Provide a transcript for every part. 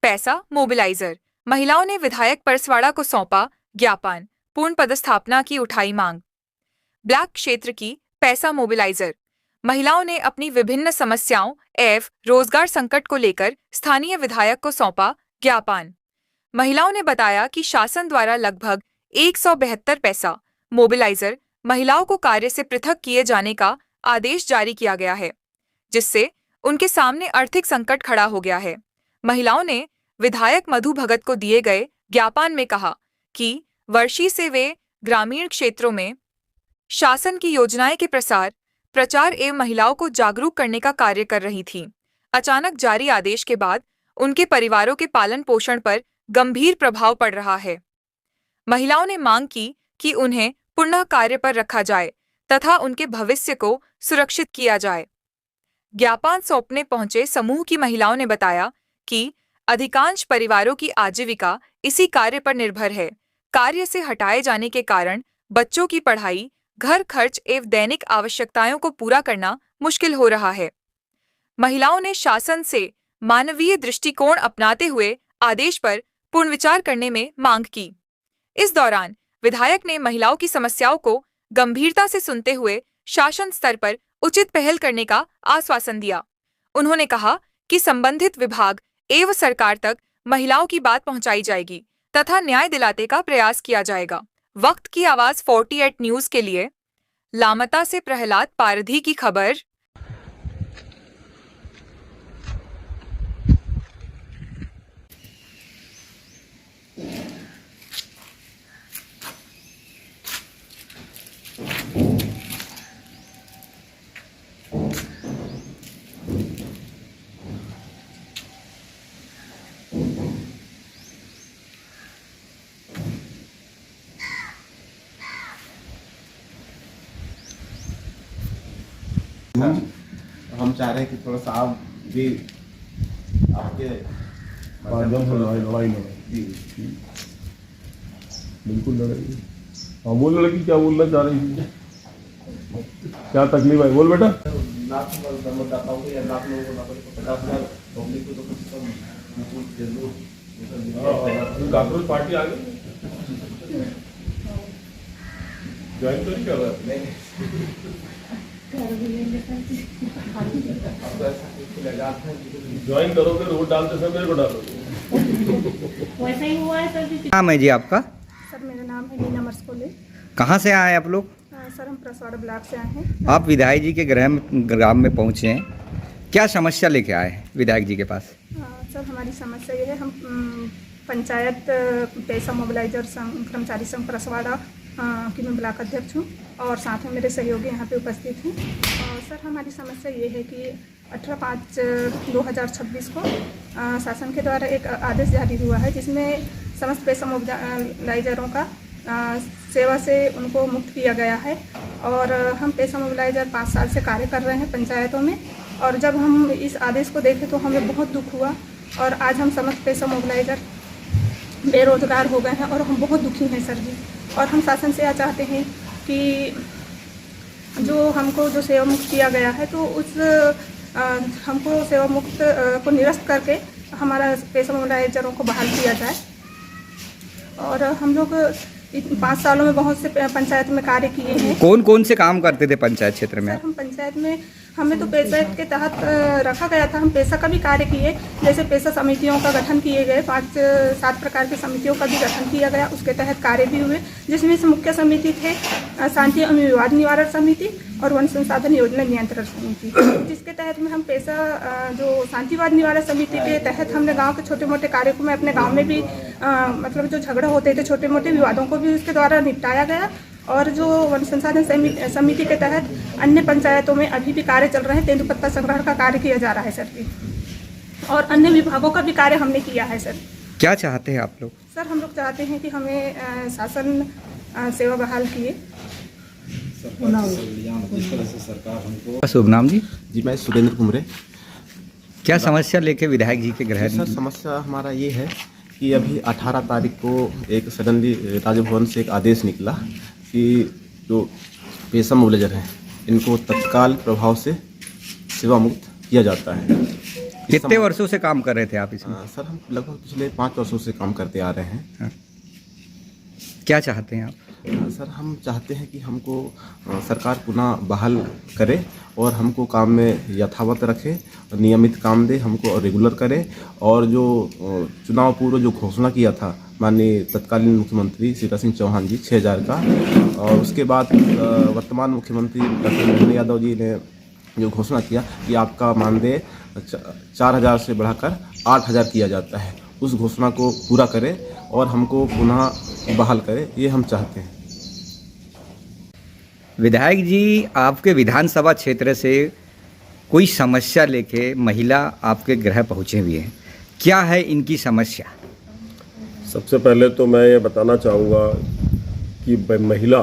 पैसा मोबिलाइजर। महिलाओं ने विधायक परसवाड़ा को सौंपा ज्ञापन, पूर्ण पदस्थापना की उठाई मांग। ब्लैक क्षेत्र की पैसा मोबिलाइजर। महिलाओं ने अपनी विभिन्न समस्याओं एवं रोजगार संकट को लेकर स्थानीय विधायक को सौंपा ज्ञापन। महिलाओं ने बताया कि शासन द्वारा लगभग 172 पैसा मोबिलाइजर महिलाओं को कार्य से पृथक किए जाने का आदेश जारी किया गया है, जिससे उनके सामने आर्थिक संकट खड़ा हो गया है। महिलाओं ने विधायक मधु भगत को दिए गए ज्ञापन में कहा कि वर्षों से वे ग्रामीण क्षेत्रों में शासन की योजनाएं के प्रचार एवं महिलाओं को जागरूक करने का कार्य कर रही थीं। अचानक जारी आदेश के बाद उनके परिवारों के पालन पोषण पर गंभीर प्रभाव पड़ रहा है। महिलाओं ने मांग की कि उन्हें पुनः कार्य पर रखा जाए तथा उनके भविष्य को सुरक्षित किया जाए। ज्ञापन सौंपने पहुंचे समूह की महिलाओं ने बताया कि अधिकांश परिवारों की आजीविका इसी कार्य पर निर्भर है। कार्य से हटाए जाने के कारण बच्चों की पढ़ाई, घर खर्च एवं दैनिक आवश्यकताओं को पूरा करना मुश्किल हो रहा है। महिलाओं ने शासन से मानवीय दृष्टिकोण अपनाते हुए आदेश पर पुनर्विचार करने में मांग की। इस दौरान विधायक ने महिलाओं की समस्याओं को गंभीरता से सुनते हुए शासन स्तर पर उचित पहल करने का आश्वासन दिया। उन्होंने कहा कि संबंधित विभाग एवं सरकार तक महिलाओं की बात पहुंचाई जाएगी तथा न्याय दिलाने का प्रयास किया जाएगा। वक्त की आवाज 48 न्यूज के लिए लामता से प्रहलाद पारधी की खबर। हम चाह रहे हैं कि थोड़ा सा आप भी आपके माध्यम से लड़ाई बिल्कुल लड़ाई। हाँ बोल लड़की, क्या बोलना चाह रही थी, क्या तकलीफ है, बोल बेटा। लाख मतदाताओं को या लाख लोगों को 50,000 पब्लिक को तो कुछ कम कांग्रेस पार्टी आ गई, ज्वाइन तो नहीं कर रहा। ज्वाइन करोगे तो वोट डालते समय मेरे को डालोगे। वैसा ही हुआ है सर जी। नाम है जी आपका? सर मेरा नाम है नीना मरसकोले। कहाँ से आए आप लोग? सर हम परसवाड़ा ब्लॉक से आए हैं। आप विधायक जी के ग्राम में पहुँचे हैं, क्या समस्या लेके आए हैं विधायक जी के पास? सर हमारी समस्या ये है, हम पंचायत पैसा मोबिलाइजर संघ कर्मचारी संघ परसवाड़ा की मैं ब्लॉक अध्यक्ष हूँ और साथ में मेरे सहयोगी यहाँ पे उपस्थित हैं। और सर हमारी समस्या ये है कि 18/5/2026 को शासन के द्वारा एक आदेश जारी हुआ है, जिसमें समस्त पैसा मोबिलाइजरों का सेवा से उनको मुक्त किया गया है। और हम पैसा मोबिलाइजर 5 साल से कार्य कर रहे हैं पंचायतों में, और जब हम इस आदेश को देखे तो हमें बहुत दुख हुआ। और आज हम समस्त पैसा मोबिलाइजर बेरोजगार हो गए हैं और हम बहुत दुखी हैं सर जी। और हम शासन से यह चाहते हैं कि जो हमको जो सेवा मुक्त किया गया है, तो उस हमको सेवा मुक्त को निरस्त करके हमारा पैसा मोबिलाइजरों को बहाल किया जाए। और हम लोग 5 सालों में बहुत से पंचायत में कार्य किए हैं। कौन कौन से काम करते थे पंचायत क्षेत्र में? सर हम पंचायत में, हमें तो पैसा के तहत रखा गया था, हम पैसा का भी कार्य किए। जैसे पैसा समितियों का गठन किए गए, 5-7 प्रकार की समितियों का भी गठन किया गया, उसके तहत कार्य भी हुए, जिसमें से मुख्य समिति थे शांति एवं विवाद निवारण समिति और वन संसाधन योजना नियंत्रण समिति, जिसके तहत में हम पैसा जो शांतिवाद निवारण समिति के तहत हमने गांव के छोटे मोटे कार्यों को, मैं अपने गांव में भी मतलब जो झगड़ा होते थे छोटे मोटे विवादों को भी उसके द्वारा निपटाया गया। और जो वन संसाधन समिति के तहत अन्य पंचायतों में अभी भी कार्य चल रहे हैं, तेंदुपत्ता संग्रहण का कार्य किया जा रहा है सर जी, और अन्य विभागों का भी कार्य हमने किया है सर। क्या चाहते हैं आप लोग? सर हम लोग चाहते हैं कि हमें शासन सेवा बहाल किए। जिस तरह से सरकार हमको। शुभ नाम जी? जी मैं सुरेंद्र कुमरे। क्या समस्या लेके विधायक जी के गृह? सर समस्या हमारा ये है कि अभी 18 तारीख को एक सडनली राजभवन से एक आदेश निकला कि जो पैसा मोबिलाइजर हैं इनको तत्काल प्रभाव से सेवा मुक्त किया जाता है। कितने वर्षों से काम कर रहे थे आप इसमें? सर हम लगभग पिछले 5 वर्षों से काम करते आ रहे हैं। क्या चाहते हैं आप? सर हम चाहते हैं कि हमको सरकार पुनः बहाल करे और हमको काम में यथावत रखे, नियमित काम दे हमको और रेगुलर करे। और जो चुनाव पूर्व जो घोषणा किया था माननीय तत्कालीन मुख्यमंत्री शिवराज सिंह चौहान जी 6,000 का, और उसके बाद वर्तमान मुख्यमंत्री डॉक्टर मोहन यादव जी ने जो घोषणा किया कि आपका मानदेय 4,000 से बढ़ाकर 8,000 किया जाता है, उस घोषणा को पूरा करे और हमको पुनः बहाल करे, ये हम चाहते हैं। विधायक जी, आपके विधानसभा क्षेत्र से कोई समस्या लेके महिला आपके गृह पहुंचे हुए हैं, क्या है इनकी समस्या? सबसे पहले तो मैं ये बताना चाहूँगा कि महिला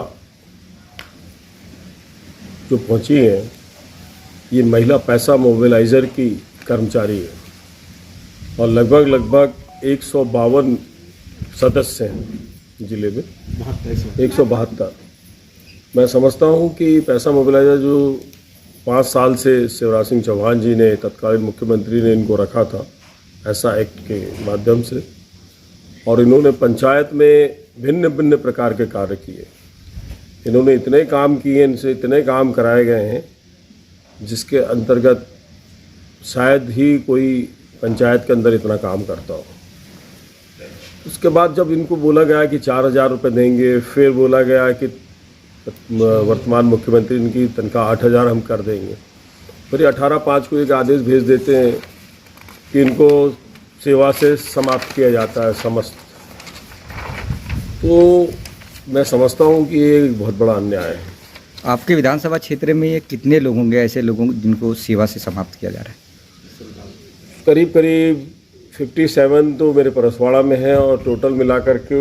जो पहुंची है, ये महिला पैसा मोबिलाइज़र की कर्मचारी है और लगभग 152 सदस्य हैं जिले में, 172। मैं समझता हूं कि पैसा मोबिलाइज़र जो 5 साल से शिवराज सिंह चौहान जी ने, तत्कालीन मुख्यमंत्री ने इनको रखा था ऐसा एक्ट के माध्यम से, और इन्होंने पंचायत में भिन्न भिन्न प्रकार के कार्य किए। इन्होंने इतने काम किए, इनसे इतने काम कराए गए हैं जिसके अंतर्गत शायद ही कोई पंचायत के अंदर इतना काम करता हो। उसके बाद जब इनको बोला गया कि 4,000 रुपये देंगे, फिर बोला गया कि वर्तमान मुख्यमंत्री इनकी तनख्वाह 8,000 हम कर देंगे, फिर 18/5 को एक आदेश भेज देते हैं कि इनको सेवा से समाप्त किया जाता है समस्त। तो मैं समझता हूँ कि ये एक बहुत बड़ा अन्याय है। आपके विधानसभा क्षेत्र में ये कितने लोग होंगे ऐसे लोगों जिनको सेवा से समाप्त किया जा रहा है? करीब 57 तो मेरे परसवाड़ा में है और टोटल मिलाकर के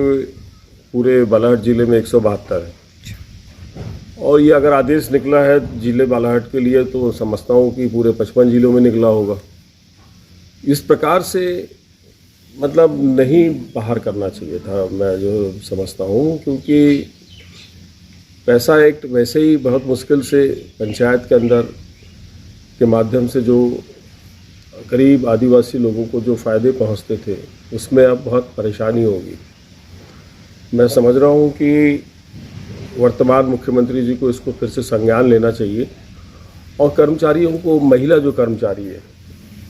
पूरे बालाघाट जिले में 172 है। और ये अगर आदेश निकला है जिले बालाघाट के लिए तो समझता हूँ कि पूरे 55 जिलों में निकला होगा। इस प्रकार से मतलब नहीं बाहर करना चाहिए था, मैं जो समझता हूँ, क्योंकि पैसा एक्ट वैसे ही बहुत मुश्किल से पंचायत के अंदर के माध्यम से जो करीब आदिवासी लोगों को जो फ़ायदे पहुँचते थे उसमें अब बहुत परेशानी होगी। मैं समझ रहा हूँ कि वर्तमान मुख्यमंत्री जी को इसको फिर से संज्ञान लेना चाहिए और कर्मचारियों को, महिला जो कर्मचारी है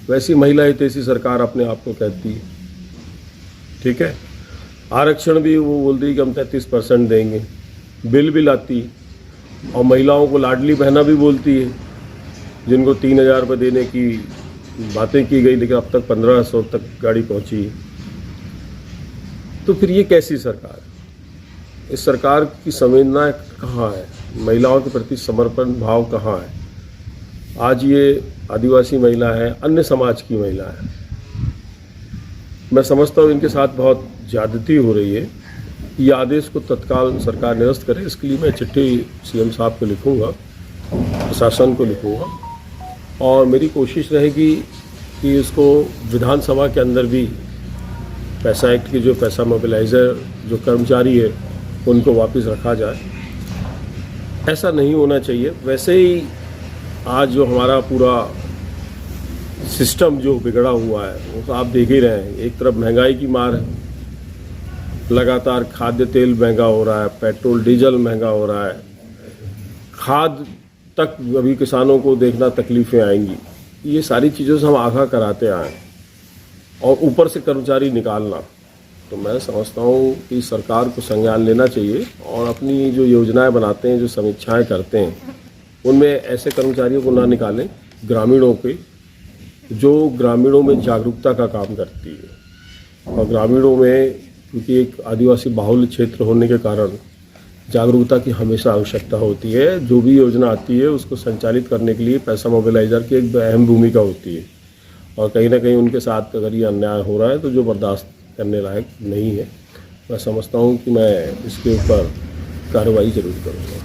वैसी महिला हितैषी सरकार अपने आप को कहती है, ठीक है। आरक्षण भी वो बोलती है कि हम 33% देंगे, बिल भी लाती, और महिलाओं को लाडली बहना भी बोलती है जिनको 3,000 रुपये देने की बातें की गई, लेकिन अब तक 1,500 तक गाड़ी पहुंची। तो फिर ये कैसी सरकार है? इस सरकार की संवेदना कहाँ है? महिलाओं के प्रति समर्पण भाव कहाँ है? आज ये आदिवासी महिला है, अन्य समाज की महिला है। मैं समझता हूँ इनके साथ बहुत ज़्यादती हो रही है। ये आदेश को तत्काल सरकार निरस्त करे, इसके लिए मैं चिट्ठी सीएम साहब को लिखूँगा, प्रशासन को लिखूँगा, और मेरी कोशिश रहेगी कि इसको विधानसभा के अंदर भी पैसा एक्ट की जो पैसा मोबिलाइज़र जो कर्मचारी है उनको वापस रखा जाए। ऐसा नहीं होना चाहिए। वैसे ही आज जो हमारा पूरा सिस्टम जो बिगड़ा हुआ है वो तो आप देख ही रहे हैं। एक तरफ महंगाई की मार है, लगातार खाद्य तेल महंगा हो रहा है, पेट्रोल डीजल महंगा हो रहा है, खाद तक अभी किसानों को देखना तकलीफ़ें आएंगी। ये सारी चीज़ों से हम आगाह कराते आए और ऊपर से कर्मचारी निकालना, तो मैं समझता हूँ कि सरकार को संज्ञान लेना चाहिए और अपनी जो योजनाएं बनाते हैं, जो समीक्षाएं करते हैं, उनमें ऐसे कर्मचारियों को ना निकालें, ग्रामीणों के, जो ग्रामीणों में जागरूकता का काम करती है। और ग्रामीणों में क्योंकि एक आदिवासी बाहुल्य क्षेत्र होने के कारण जागरूकता की हमेशा आवश्यकता होती है। जो भी योजना आती है उसको संचालित करने के लिए पैसा मोबिलाइज़र की एक अहम भूमिका होती है, और कहीं ना कहीं उनके साथ अगर ये अन्याय हो रहा है तो जो बर्दाश्त करने लायक नहीं है। मैं समझता हूँ कि मैं इसके ऊपर कार्रवाई जरूर करूँगा।